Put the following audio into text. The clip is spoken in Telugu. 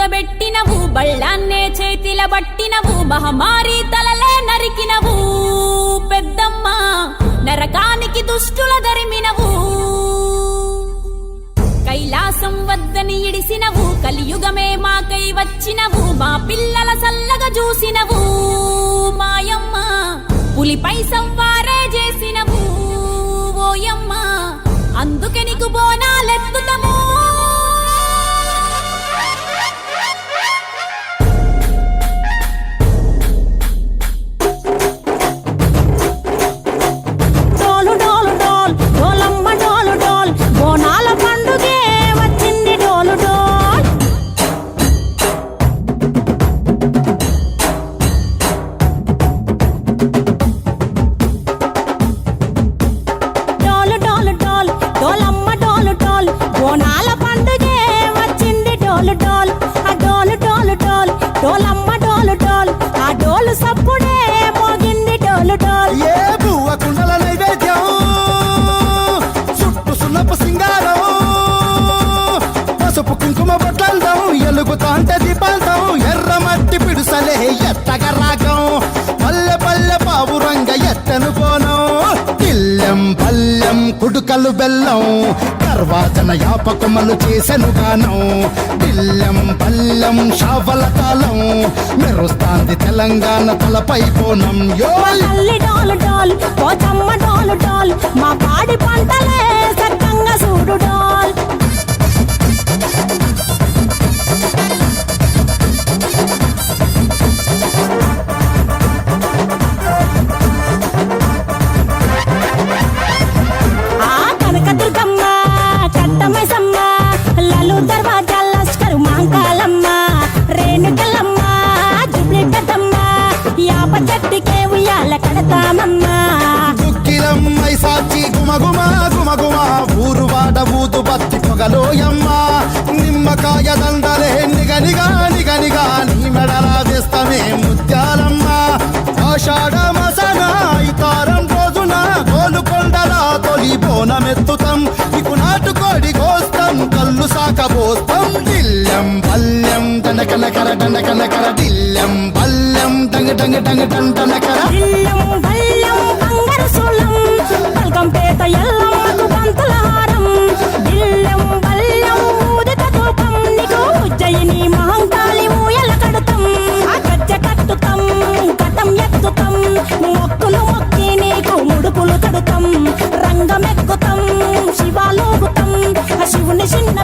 కూసబెట్టినవు బళ్ళాన్నే చేతిల బట్టినవు మహమారి తలలే నరికినవు పెద్దమ్మ నరకానికి దుష్టుల దరిమినవు కైలాసం వద్దని ఇడిసినవు కలియుగమే మాకై వచ్చినవు మా పిల్లల సల్లగా చూసినవు మాయమ్మ పులిపై సంవారే చేసినవు ఓయమ్మ అందుకే నీకు బోనాలెత్తుతము ఎలుగుతాంటే దీపాలతో ఎర్రమట్టి పిడుసలే ఎత్తగ రాగం పల్లె పల్లె పావురంగ ఎత్తను పోనం దిల్లెం పల్లెం కుడుకలు బెల్లం కర్వాచన యాపకమలు చేసెను గానం దిల్లెం పల్లెం షావల తాళం మెరుస్తాంది తెలంగాణ తలపై పోనం మా పాడి పంటలే సక్కంగా చూడు డాల్ దుక్కిలమ్మై సాచి గుమగుమ గుమగుమ ఊరు వాడ ఊదు బత్తి పొగలోయమ్మ నిమ్మకాయ దండలే నిగనిగా నిగనిగా నీ మెడలా వేస్తమే ముత్యాలమ్మ ఆషాఢ మసన ఇతారం రోజున గోలుకొండల తొలి బోనమెత్తుతాం నీకు నాటుకోడి కోస్తాం కళ్ళు సాకబోస్తాం దిల్లెం పల్లెం దండకనకర దండకనకర దిల్లెం పల్లెం డంగ డంగ డంగ డండనకర పల్కంపేట ఎల్లమ్మకు పంతుల హారం దిల్లెం బల్లెం ఊదిత ధూపం నీకు ఉజ్జయిని మహంకాళి ఊయల కడుతాం గజ్జ కట్టుతాం కటం ఎత్తుతాం మొక్కులు మొక్కి నీకు ముడుపులు కడుతాం రంగమెక్కుతాం శివాలోగుతాం శివుని చిన్న